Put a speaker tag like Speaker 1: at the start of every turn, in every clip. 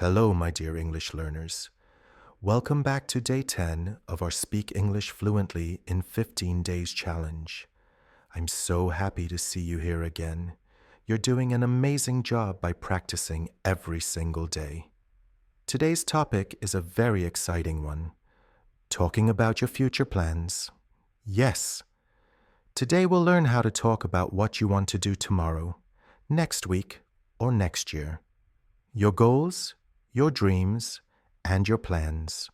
Speaker 1: Hello, my dear English learners. Welcome back to day 10 of our Speak English Fluently in 15 Days challenge. I'm so happy to see you here again. You're doing an amazing job by practicing every single day. Today's topic is a very exciting one. Talking about your future plans. Yes. Today we'll learn how to talk about what you want to do tomorrow, next week, or next year. Your goals, your dreams, and your plans.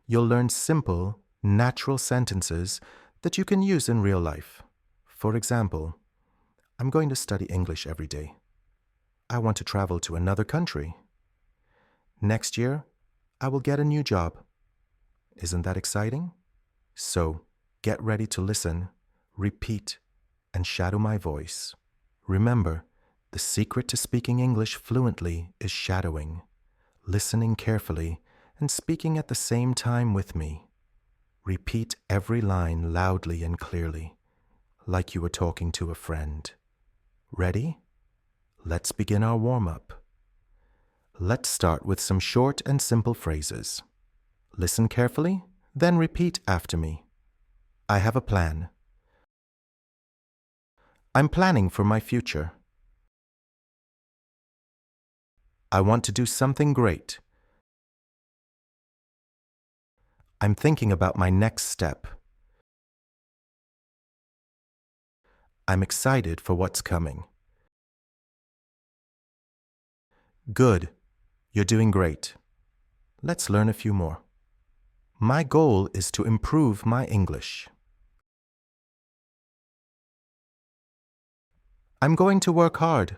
Speaker 1: You'll learn simple, natural sentences that you can use in real life. For example, I'm going to study English every day. I want to travel to another country. Next year, I will get a new job. Isn't that exciting? So, get ready to listen, repeat, and shadow my voice. Remember, the secret to speaking English fluently is shadowing, listening carefully, and speaking at the same time with me. Repeat every line loudly and clearly, like you were talking to a friend. Ready? Let's begin our warm-up. Let's start with some short and simple phrases. Listen carefully, then repeat after me. I have a plan. I'm planning for my future. I want to do something great. I'm thinking about my next step. I'm excited for what's coming. Good. You're doing great. Let's learn a few more. My goal is to improve my English. I'm going to work hard.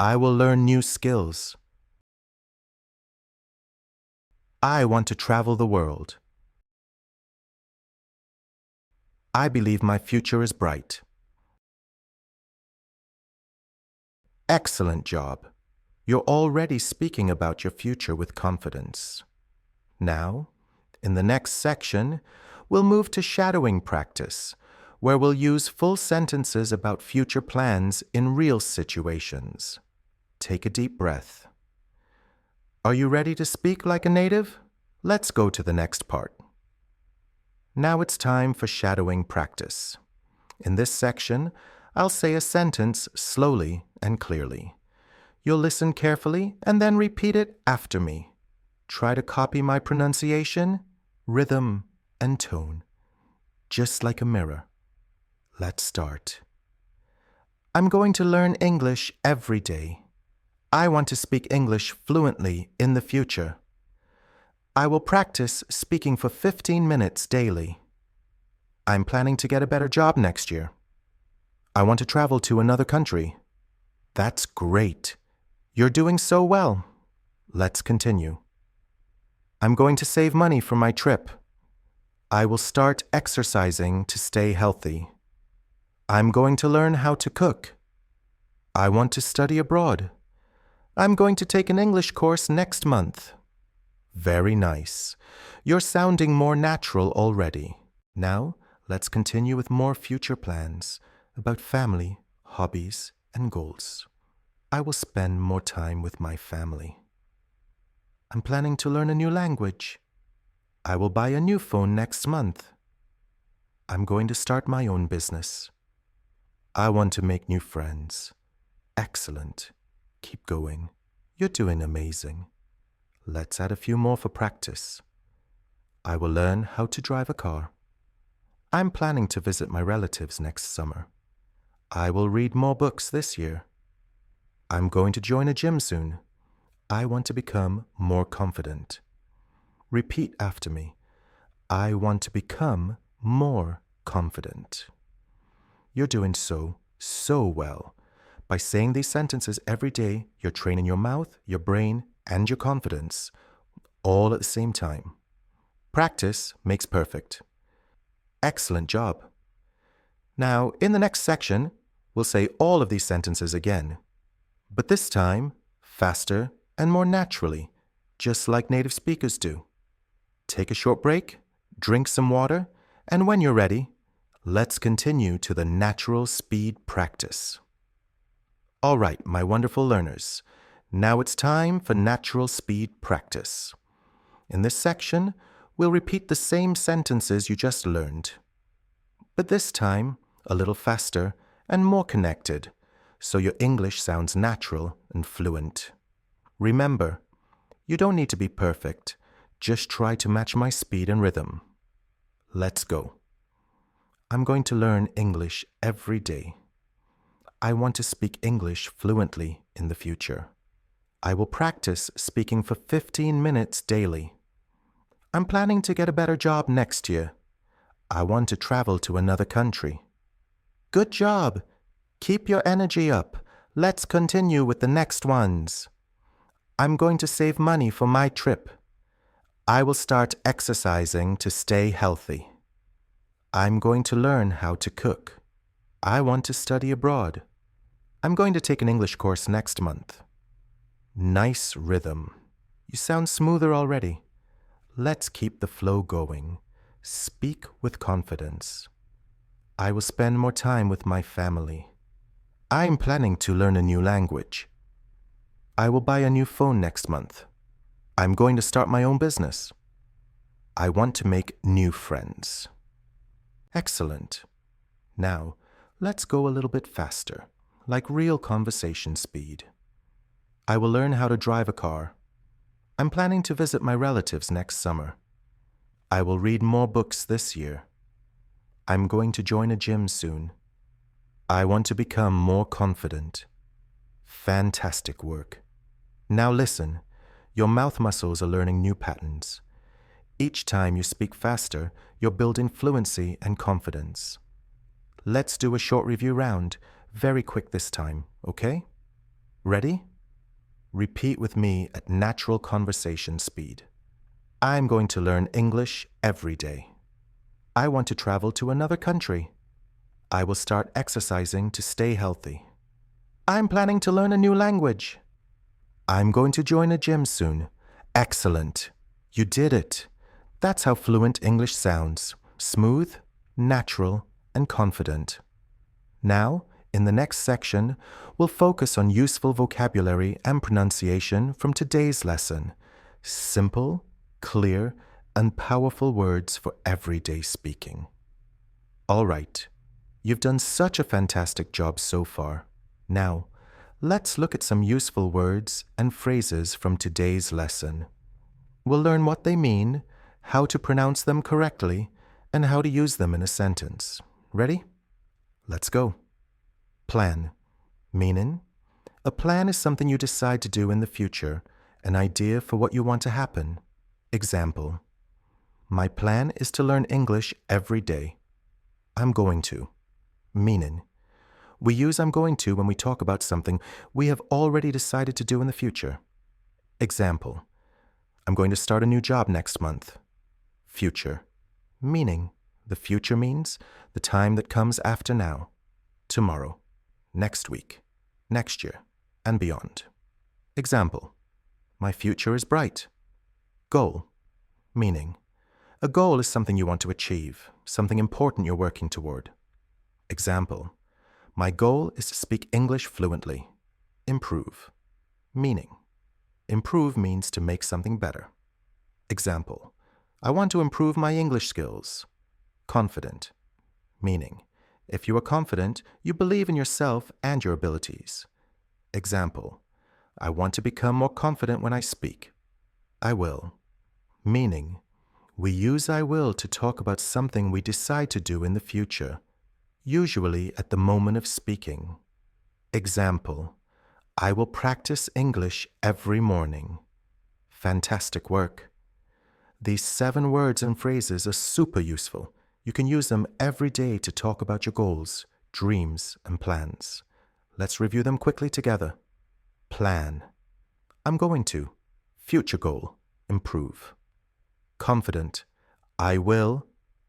Speaker 1: I will learn new skills. I want to travel the world. I believe my future is bright. Excellent job. You're already speaking about your future with confidence. Now, in the next section, we'll move to shadowing practice, where we'll use full sentences about future plans in real situations. Take a deep breath. Are you ready to speak like a native? Let's go to the next part. Now it's time for shadowing practice. In this section, I'll say a sentence slowly and clearly. You'll listen carefully and then repeat it after me. Try to copy my pronunciation, rhythm, and tone, just like a mirror. Let's start. I'm going to learn English every day. I want to speak English fluently in the future. I will practice speaking for 15 minutes daily. I'm planning to get a better job next year. I want to travel to another country. That's great. You're doing so well. Let's continue. I'm going to save money for my trip. I will start exercising to stay healthy. I'm going to learn how to cook. I want to study abroad. I'm going to take an English course next month. Very nice. You're sounding more natural already. Now, let's continue with more future plans about family, hobbies, and goals. I will spend more time with my family. I'm planning to learn a new language. I will buy a new phone next month. I'm going to start my own business. I want to make new friends. Excellent. Keep going. You're doing amazing. Let's add a few more for practice. I will learn how to drive a car. I'm planning to visit my relatives next summer. I will read more books this year. I'm going to join a gym soon. I want to become more confident. Repeat after me. I want to become more confident. You're doing so well. By saying these sentences every day, you're training your mouth, your brain, and your confidence, all at the same time. Practice makes perfect. Excellent job. Now, in the next section, we'll say all of these sentences again, but this time, faster and more naturally, just like native speakers do. Take a short break, drink some water, and when you're ready, let's continue to the natural speed practice. All right, my wonderful learners. Now it's time for natural speed practice. In this section, we'll repeat the same sentences you just learned, but this time a little faster and more connected, so your English sounds natural and fluent. Remember, you don't need to be perfect. Just try to match my speed and rhythm. Let's go. I'm going to learn English every day. I want to speak English fluently in the future. I will practice speaking for 15 minutes daily. I'm planning to get a better job next year. I want to travel to another country. Good job! Keep your energy up. Let's continue with the next ones. I'm going to save money for my trip. I will start exercising to stay healthy. I'm going to learn how to cook. I want to study abroad. I'm going to take an English course next month. Nice rhythm. You sound smoother already. Let's keep the flow going. Speak with confidence. I will spend more time with my family. I'm planning to learn a new language. I will buy a new phone next month. I'm going to start my own business. I want to make new friends. Excellent. Now, let's go a little bit faster, like real conversation speed. I will learn how to drive a car. I'm planning to visit my relatives next summer. I will read more books this year. I'm going to join a gym soon. I want to become more confident. Fantastic work. Now listen, your mouth muscles are learning new patterns. Each time you speak faster, you're building fluency and confidence. Let's do a short review round, very quick this time, okay? Ready? Repeat with me at natural conversation speed. I'm going to learn English every day. I want to travel to another country. I will start exercising to stay healthy. I'm planning to learn a new language. I'm going to join a gym soon. Excellent. You did it. That's how fluent English sounds. Smooth, natural, and confident. Now, in the next section, we'll focus on useful vocabulary and pronunciation from today's lesson. Simple, clear, and powerful words for everyday speaking. All right, you've done such a fantastic job so far. Now, let's look at some useful words and phrases from today's lesson. We'll learn what they mean, how to pronounce them correctly, and how to use them in a sentence. Ready? Let's go. Plan. Meaning, a plan is something you decide to do in the future, an idea for what you want to happen. Example, my plan is to learn English every day. I'm going to. Meaning, we use I'm going to when we talk about something we have already decided to do in the future. Example, I'm going to start a new job next month. Future. Meaning, the future means the time that comes after now, tomorrow, next week, next year, and beyond. Example, my future is bright. Goal. Meaning, a goal is something you want to achieve, something important you're working toward. Example, my goal is to speak English fluently. Improve. Meaning, improve means to make something better. Example, I want to improve my English skills. Confident. Meaning, if you are confident, you believe in yourself and your abilities. Example, I want to become more confident when I speak. I will. Meaning, we use I will to talk about something we decide to do in the future, usually at the moment of speaking. Example, I will practice English every morning. Fantastic work. These 7 words and phrases are super useful. You can use them every day to talk about your goals, dreams, and plans. Let's review them quickly together. Plan. I'm going to. Future goal. Improve. Confident. I will.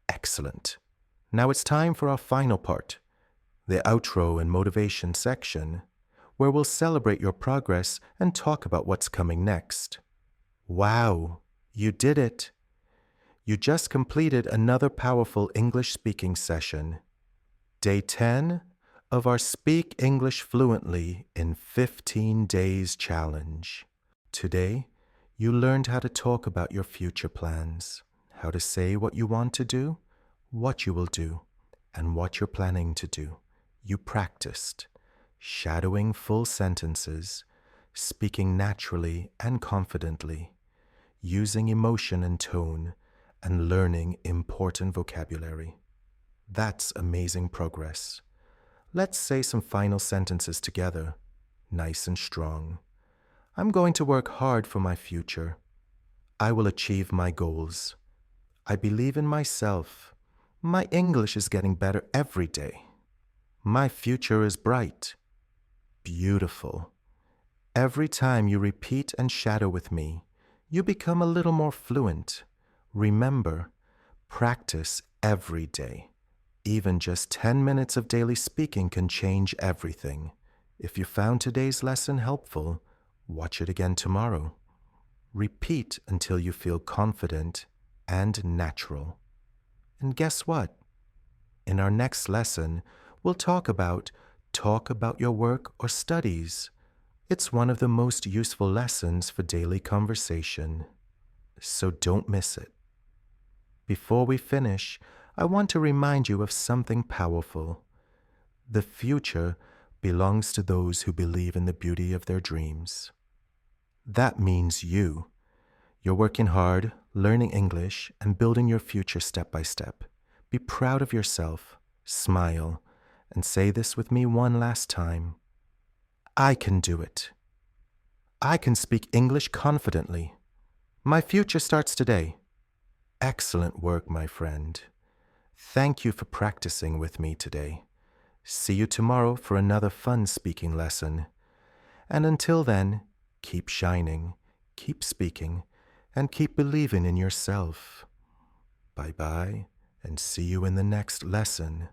Speaker 1: Excellent. Now it's time for our final part, the outro and motivation section, where we'll celebrate your progress and talk about what's coming next. Wow, you did it! You just completed another powerful English speaking session. Day 10 of our Speak English Fluently in 15 Days challenge. Today, you learned how to talk about your future plans, how to say what you want to do, what you will do, and what you're planning to do. You practiced shadowing full sentences, speaking naturally and confidently, using emotion and tone, and learning important vocabulary. That's amazing progress. Let's say some final sentences together, nice and strong. I'm going to work hard for my future. I will achieve my goals. I believe in myself. My English is getting better every day. My future is bright. Beautiful. Every time you repeat and shadow with me, you become a little more fluent. Remember, practice every day. Even just 10 minutes of daily speaking can change everything. If you found today's lesson helpful, watch it again tomorrow. Repeat until you feel confident and natural. And guess what? In our next lesson, we'll talk about your work or studies. It's one of the most useful lessons for daily conversation. So don't miss it. Before we finish, I want to remind you of something powerful. The future belongs to those who believe in the beauty of their dreams. That means you. You're working hard, learning English, and building your future step by step. Be proud of yourself, smile, and say this with me one last time. I can do it. I can speak English confidently. My future starts today. Excellent work, my friend. Thank you for practicing with me today. See you tomorrow for another fun speaking lesson. And until then, keep shining, keep speaking, and keep believing in yourself. Bye-bye, and see you in the next lesson.